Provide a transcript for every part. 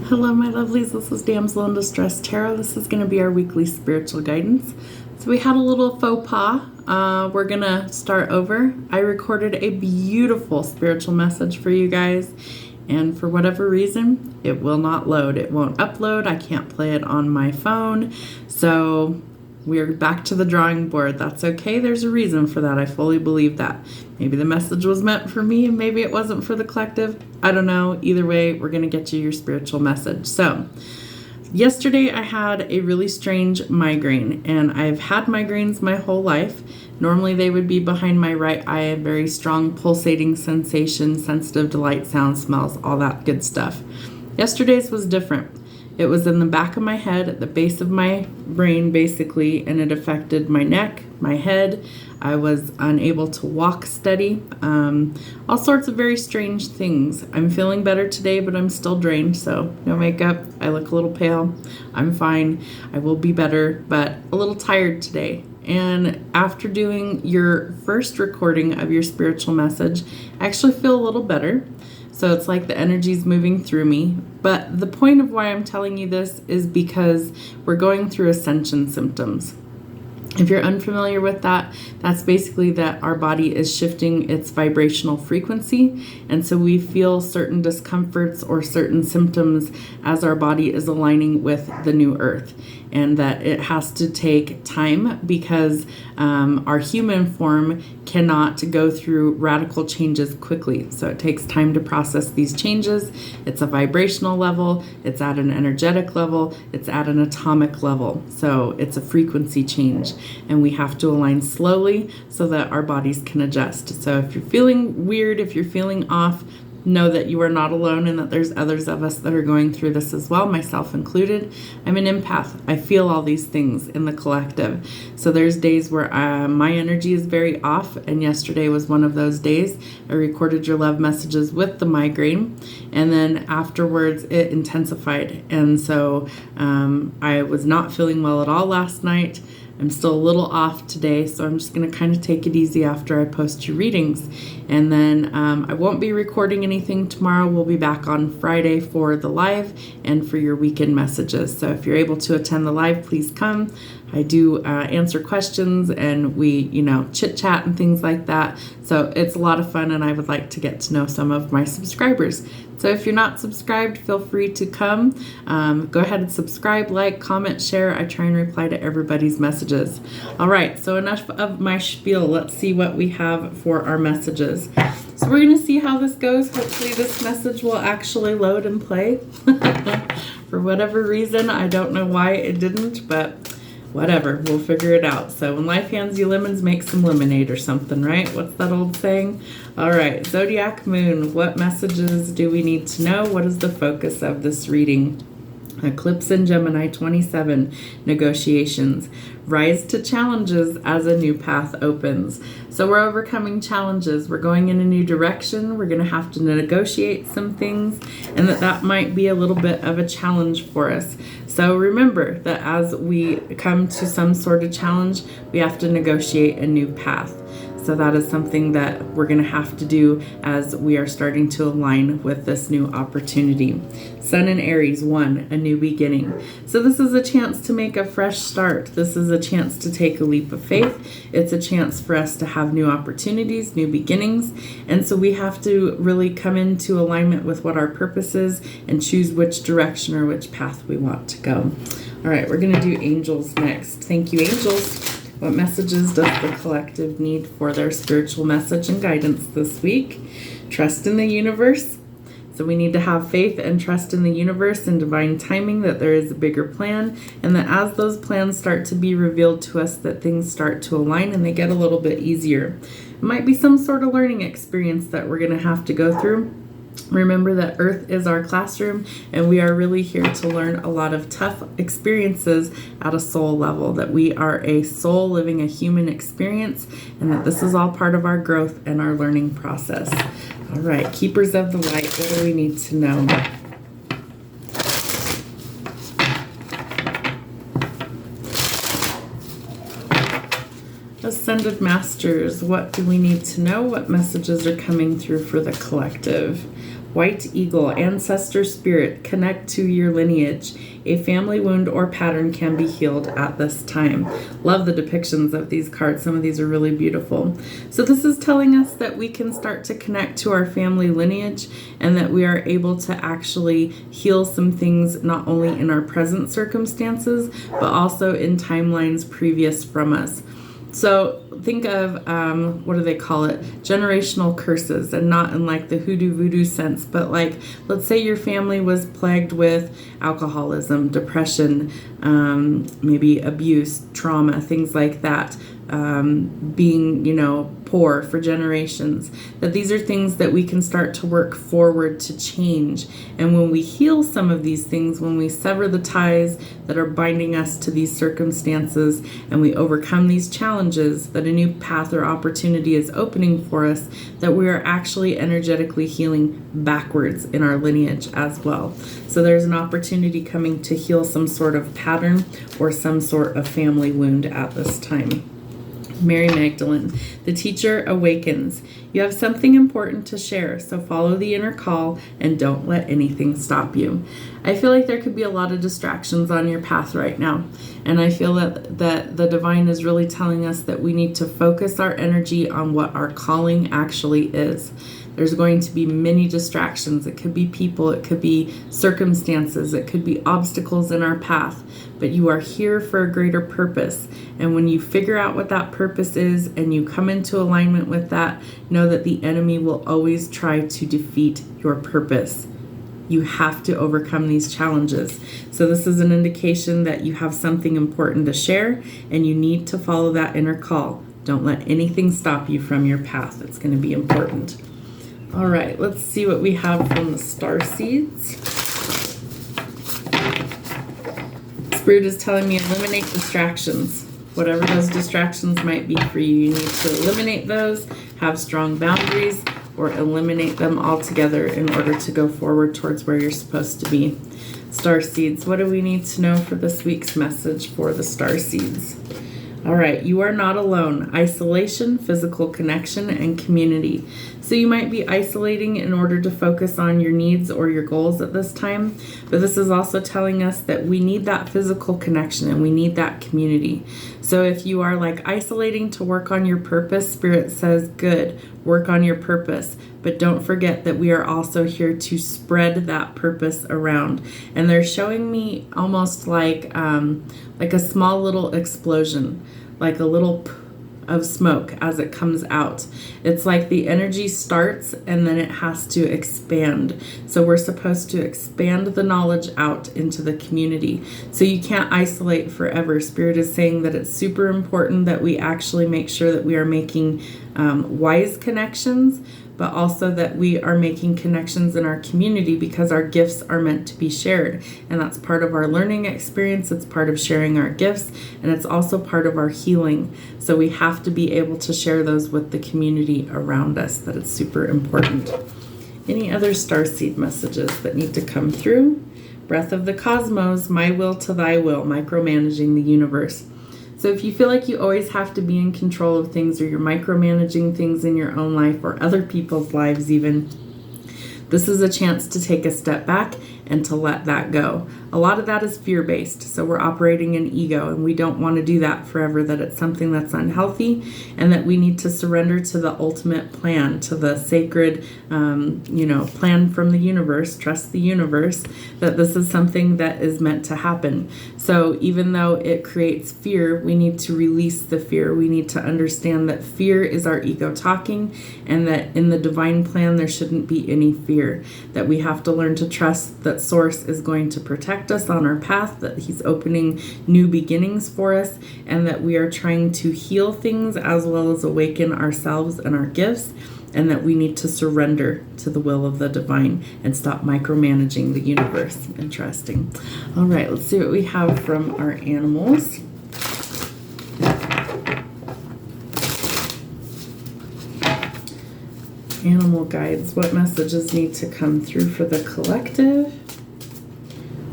Hello, my lovelies. This is Damsel in Distress Tarot. This is going to be our weekly spiritual guidance. So we had a little faux pas. We're going to start over. I recorded a beautiful spiritual message for you guys, and for whatever reason, it will not load. It won't upload. I can't play it on my phone. So we're back to the drawing board. That's okay. There's a reason for that. I fully believe that. Maybe the message was meant for me and maybe it wasn't for the collective. I don't know. Either way, we're going to get you your spiritual message. So yesterday I had a really strange migraine, and I've had migraines my whole life. Normally they would be behind my right eye, a very strong pulsating sensation, sensitive to light, sound, smells, all that good stuff. Yesterday's was different. It was in the back of my head, at the base of my brain, basically, and it affected my neck, my head. I was unable to walk steady, all sorts of very strange things. I'm feeling better today, but I'm still drained, so no makeup. I look a little pale. I'm fine. I will be better, but a little tired today. And after doing your first recording of your spiritual message, I actually feel a little better. So it's like the energy's moving through me. But the point of why I'm telling you this is because we're going through ascension symptoms. If you're unfamiliar with that, that's basically that our body is shifting its vibrational frequency. And so we feel certain discomforts or certain symptoms as our body is aligning with the new earth. And that it has to take time because our human form cannot go through radical changes quickly. So it takes time to process these changes. It's a vibrational level, it's at an energetic level, it's at an atomic level. So it's a frequency change, and we have to align slowly so that our bodies can adjust. So if you're feeling weird, if you're feeling off, know that you are not alone and that there's others of us that are going through this as well, myself included. I'm an empath. I feel all these things in the collective. So there's days where my energy is very off, and yesterday was one of those days. I recorded your love messages with the migraine, and then afterwards it intensified. And so I was not feeling well at all last night. I'm still a little off today, so I'm just going to kind of take it easy after I post your readings. And then I won't be recording anything tomorrow. We'll be back on Friday for the live and for your weekend messages. So if you're able to attend the live, please come. I do answer questions, and we, chit chat and things like that. So it's a lot of fun, and I would like to get to know some of my subscribers. So if you're not subscribed, feel free to come. Go ahead and subscribe, like, comment, share. I try and reply to everybody's messages. All right, so enough of my spiel. Let's see what we have for our messages. So we're going to see how this goes. Hopefully this message will actually load and play. For whatever reason, I don't know why it didn't, but whatever, we'll figure it out. So when life hands you lemons, make some lemonade or something, right? What's that old saying? All right, Zodiac Moon, what messages do we need to know? What is the focus of this reading? Eclipse in Gemini 27, negotiations. Rise to challenges as a new path opens. So we're overcoming challenges. We're going in a new direction. We're going to have to negotiate some things, and that might be a little bit of a challenge for us. So remember that as we come to some sort of challenge, we have to negotiate a new path. So that is something that we're going to have to do as we are starting to align with this new opportunity. Sun in Aries, 1, a new beginning. So this is a chance to make a fresh start. This is a chance to take a leap of faith. It's a chance for us to have new opportunities, new beginnings. And so we have to really come into alignment with what our purpose is and choose which direction or which path we want to go. All right, we're going to do angels next. Thank you, angels. What messages does the collective need for their spiritual message and guidance this week? Trust in the universe. So we need to have faith and trust in the universe and divine timing, that there is a bigger plan, and that as those plans start to be revealed to us, that things start to align and they get a little bit easier. It might be some sort of learning experience that we're going to have to go through. Remember that Earth is our classroom, and we are really here to learn a lot of tough experiences at a soul level, that we are a soul living a human experience, and that this is all part of our growth and our learning process. All right, Keepers of the Light, what do we need to know? Ascended Masters, what do we need to know? What messages are coming through for the collective? White eagle, ancestor spirit, connect to your lineage. A family wound or pattern can be healed at this time. Love the depictions of these cards. Some of these are really beautiful. So this is telling us that we can start to connect to our family lineage and that we are able to actually heal some things not only in our present circumstances, but also in timelines previous from us. So think of, what do they call it? Generational curses, and not in like the hoodoo voodoo sense, but like, let's say your family was plagued with alcoholism, depression, maybe abuse, trauma, things like that, being, poor for generations, that these are things that we can start to work forward to change. And when we heal some of these things, when we sever the ties that are binding us to these circumstances and we overcome these challenges, that a new path or opportunity is opening for us, that we are actually energetically healing backwards in our lineage as well. So there's an opportunity coming to heal some sort of pattern or some sort of family wound at this time. Mary Magdalene, the teacher awakens. You have something important to share, so follow the inner call and don't let anything stop you. I feel like there could be a lot of distractions on your path right now, and I feel that the divine is really telling us that we need to focus our energy on what our calling actually is. There's going to be many distractions. It could be people, it could be circumstances, it could be obstacles in our path, but you are here for a greater purpose. And when you figure out what that purpose is and you come into alignment with that, know that the enemy will always try to defeat your purpose. You have to overcome these challenges. So this is an indication that you have something important to share and you need to follow that inner call. Don't let anything stop you from your path. It's going to be important. All right, let's see what we have from the Starseeds. Spirit is telling me eliminate distractions. Whatever those distractions might be for you, you need to eliminate those, have strong boundaries, or eliminate them altogether in order to go forward towards where you're supposed to be. Starseeds, what do we need to know for this week's message for the Starseeds? All right, you are not alone. Isolation, physical connection, and community. So you might be isolating in order to focus on your needs or your goals at this time, but this is also telling us that we need that physical connection and we need that community. So if you are like isolating to work on your purpose, Spirit says, good, work on your purpose, but don't forget that we are also here to spread that purpose around. And they're showing me almost like a small little explosion, like a little of smoke as it comes out. It's like the energy starts and then it has to expand. So we're supposed to expand the knowledge out into the community. So you can't isolate forever. Spirit is saying that it's super important that we actually make sure that we are making wise connections, but also that we are making connections in our community because our gifts are meant to be shared. And that's part of our learning experience. It's part of sharing our gifts, and it's also part of our healing. So we have to be able to share those with the community around us, that it's super important. Any other Starseed messages that need to come through? Breath of the cosmos, my will to thy will, micromanaging the universe. So if you feel like you always have to be in control of things, or you're micromanaging things in your own life or other people's lives even, this is a chance to take a step back and to let that go. A lot of that is fear-based, so we're operating in ego, and we don't want to do that forever, that it's something that's unhealthy, and that we need to surrender to the ultimate plan, to the sacred, plan from the universe, trust the universe, that this is something that is meant to happen. So even though it creates fear, we need to release the fear. We need to understand that fear is our ego talking, and that in the divine plan, there shouldn't be any fear, that we have to learn to trust that Source is going to protect us on our path, that He's opening new beginnings for us, and that we are trying to heal things as well as awaken ourselves and our gifts, and that we need to surrender to the will of the divine and stop micromanaging the universe. Interesting. All right, let's see what we have from our animals. Animal guides, what messages need to come through for the collective?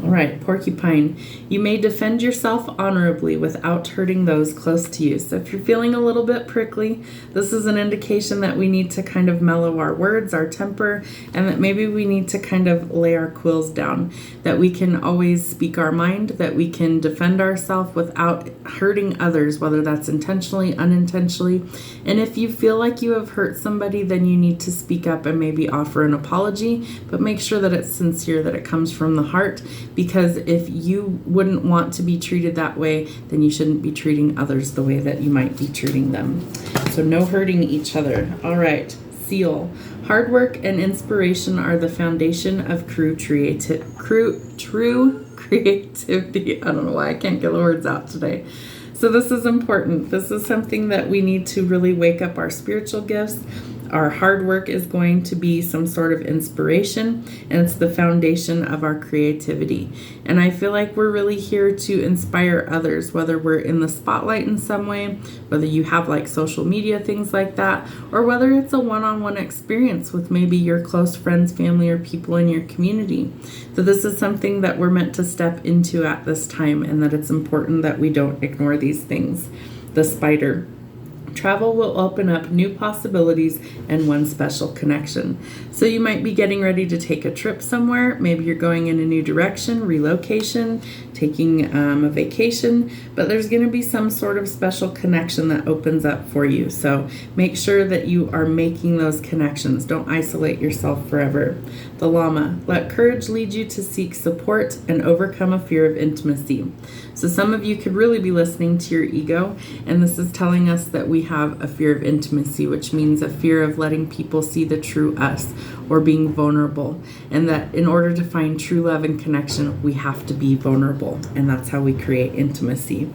All right, porcupine. You may defend yourself honorably without hurting those close to you. So if you're feeling a little bit prickly, this is an indication that we need to kind of mellow our words, our temper, and that maybe we need to kind of lay our quills down, that we can always speak our mind, that we can defend ourselves without hurting others, whether that's intentionally, unintentionally. And if you feel like you have hurt somebody, then you need to speak up and maybe offer an apology, but make sure that it's sincere, that it comes from the heart. Because if you wouldn't want to be treated that way, then you shouldn't be treating others the way that you might be treating them. So no hurting each other. All right, seal. Hard work and inspiration are the foundation of true creativity. I don't know why I can't get the words out today. So this is important. This is something that we need to really wake up our spiritual gifts. Our hard work is going to be some sort of inspiration, and it's the foundation of our creativity. And I feel like we're really here to inspire others, whether we're in the spotlight in some way, whether you have like social media, things like that, or whether it's a one-on-one experience with maybe your close friends, family, or people in your community. So this is something that we're meant to step into at this time, and that it's important that we don't ignore these things. The spider. Travel will open up new possibilities and one special connection. So you might be getting ready to take a trip somewhere. Maybe you're going in a new direction, relocation, taking a vacation, but there's going to be some sort of special connection that opens up for you. So make sure that you are making those connections. Don't isolate yourself forever. The llama. Let courage lead you to seek support and overcome a fear of intimacy. So some of you could really be listening to your ego, and this is telling us that we have a fear of intimacy, which means a fear of letting people see the true us or being vulnerable, and that in order to find true love and connection, we have to be vulnerable, and that's how we create intimacy.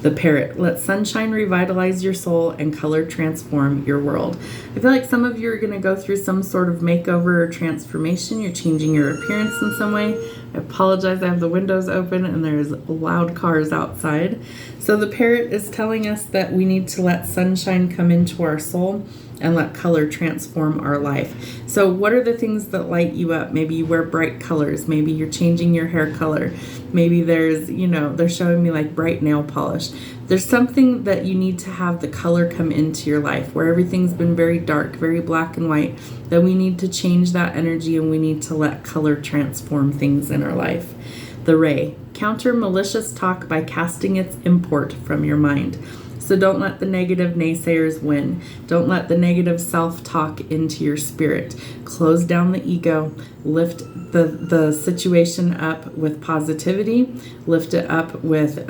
The parrot. Let sunshine revitalize your soul and color transform your world. I feel like some of you are going to go through some sort of makeover or transformation. You're changing your appearance in some way. I apologize, I have the windows open and there's loud cars outside. So the parrot is telling us that we need to let sunshine come into our soul and let color transform our life. So what are the things that light you up? Maybe you wear bright colors. Maybe you're changing your hair color. Maybe there's, they're showing me like bright nail polish. There's something that you need to have the color come into your life where everything's been very dark, very black and white, that we need to change that energy and we need to let color transform things in our life. The ray. Counter malicious talk by casting its import from your mind. So don't let the negative naysayers win. Don't let the negative self-talk into your spirit. Close down the ego. Lift the situation up with positivity. Lift it up with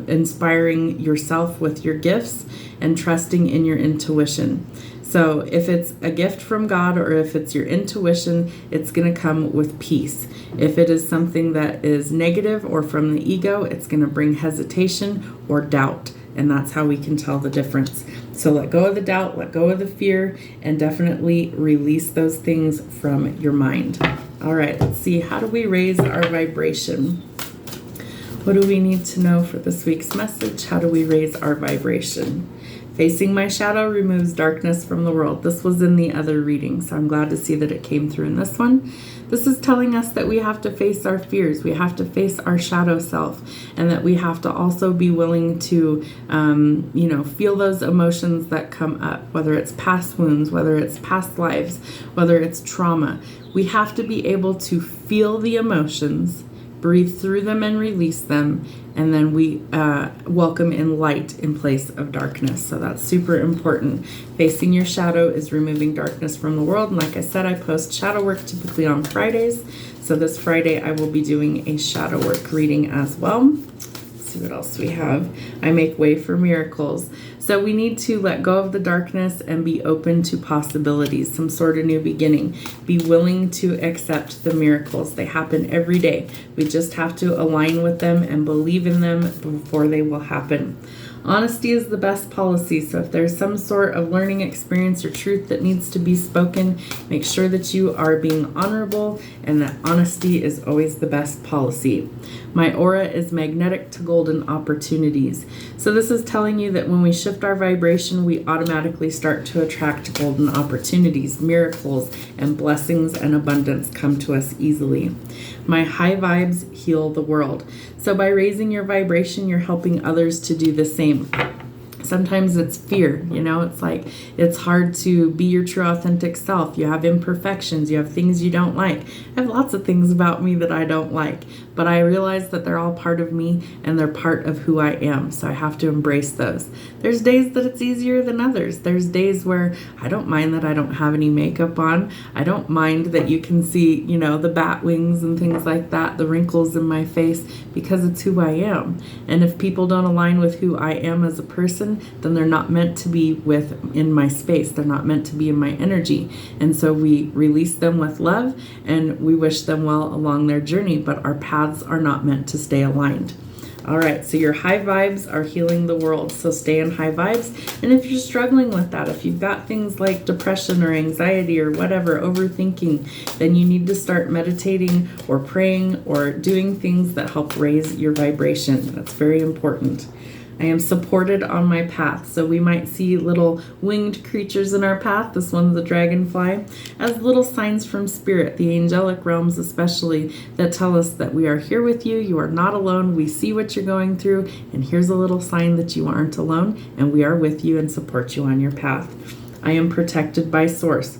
inspiring yourself with your gifts and trusting in your intuition. So if it's a gift from God or if it's your intuition, it's going to come with peace. If it is something that is negative or from the ego, it's going to bring hesitation or doubt. And that's how we can tell the difference. So let go of the doubt, let go of the fear, and definitely release those things from your mind. All right, let's see. How do we raise our vibration? What do we need to know for this week's message? How do we raise our vibration? Facing my shadow removes darkness from the world. This was in the other reading, so I'm glad to see that it came through in this one. This is telling us that we have to face our fears. We have to face our shadow self, and that we have to also be willing to, feel those emotions that come up, whether it's past wounds, whether it's past lives, whether it's trauma. We have to be able to feel the emotions, breathe through them and release them, and then we welcome in light in place of darkness. So that's super important. Facing your shadow is removing darkness from the world. And like I said, I post shadow work typically on Fridays. So this Friday I will be doing a shadow work reading as well. Let's see what else we have. I make way for miracles. So we need to let go of the darkness and be open to possibilities, some sort of new beginning. Be willing to accept the miracles. They happen every day. We just have to align with them and believe in them before they will happen. Honesty is the best policy. So if there's some sort of learning experience or truth that needs to be spoken, make sure that you are being honorable and that honesty is always the best policy. My aura is magnetic to golden opportunities. So this is telling you that when we shift our vibration, we automatically start to attract golden opportunities, miracles, and blessings and abundance come to us easily. My high vibes heal the world. So by raising your vibration, you're helping others to do the same. Sometimes it's fear, it's like it's hard to be your true authentic self. You have imperfections, you have things you don't like. I have lots of things about me that I don't like, but I realize that they're all part of me and they're part of who I am. So I have to embrace those. There's days that it's easier than others. There's days where I don't mind that I don't have any makeup on. I don't mind that you can see, the bat wings and things like that, the wrinkles in my face, because it's who I am. And if people don't align with who I am as a person, then they're not meant to be in my space. They're not meant to be in my energy. And so we release them with love and we wish them well along their journey, but our paths are not meant to stay aligned. All right, so your high vibes are healing the world, so stay in high vibes. And if you're struggling with that, if you've got things like depression or anxiety or whatever, overthinking, then you need to start meditating or praying or doing things that help raise your vibration. That's very important. I am supported on my path. So we might see little winged creatures in our path. This one's a dragonfly, as little signs from spirit, the angelic realms especially, that tell us that we are here with you. You are not alone. We see what you're going through. And here's a little sign that you aren't alone. And we are with you and support you on your path. I am protected by Source.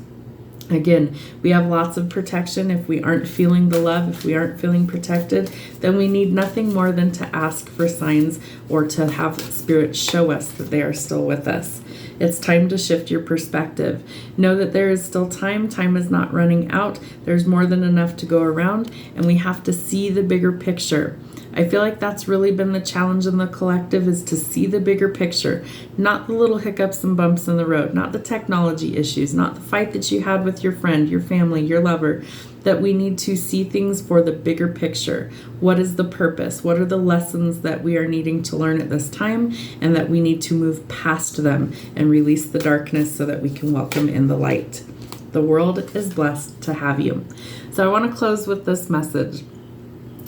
Again, we have lots of protection. If we aren't feeling the love, if we aren't feeling protected, then we need nothing more than to ask for signs or to have Spirit show us that they are still with us. It's time to shift your perspective. Know that there is still time. Time is not running out. There's more than enough to go around, and we have to see the bigger picture. I feel like that's really been the challenge in the collective, is to see the bigger picture, not the little hiccups and bumps in the road, not the technology issues, not the fight that you had with your friend, your family, your lover, that we need to see things for the bigger picture. What is the purpose? What are the lessons that we are needing to learn at this time, and that we need to move past them and release the darkness so that we can welcome in the light. The world is blessed to have you. So I want to close with this message.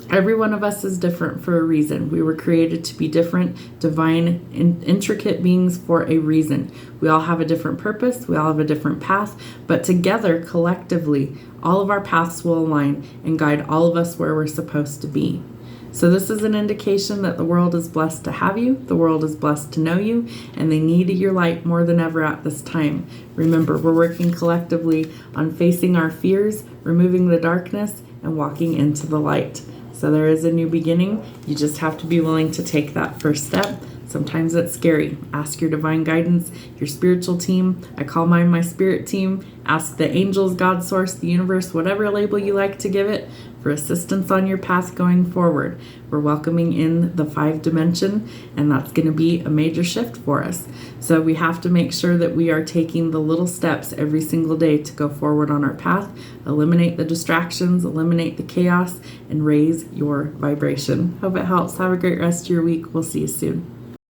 Every one of us is different for a reason. We were created to be different, divine, intricate beings for a reason. We all have a different purpose. We all have a different path. But together, collectively, all of our paths will align and guide all of us where we're supposed to be. So this is an indication that the world is blessed to have you. The world is blessed to know you. And they need your light more than ever at this time. Remember, we're working collectively on facing our fears, removing the darkness, and walking into the light. So there is a new beginning. You just have to be willing to take that first step. Sometimes it's scary. Ask your divine guidance, your spiritual team. I call mine my spirit team. Ask the angels, God, Source, the universe, whatever label you like to give it, for assistance on your path going forward. We're welcoming in the 5 dimension, and that's going to be a major shift for us. So we have to make sure that we are taking the little steps every single day to go forward on our path, eliminate the distractions, eliminate the chaos, and raise your vibration. Hope it helps. Have a great rest of your week. We'll see you soon.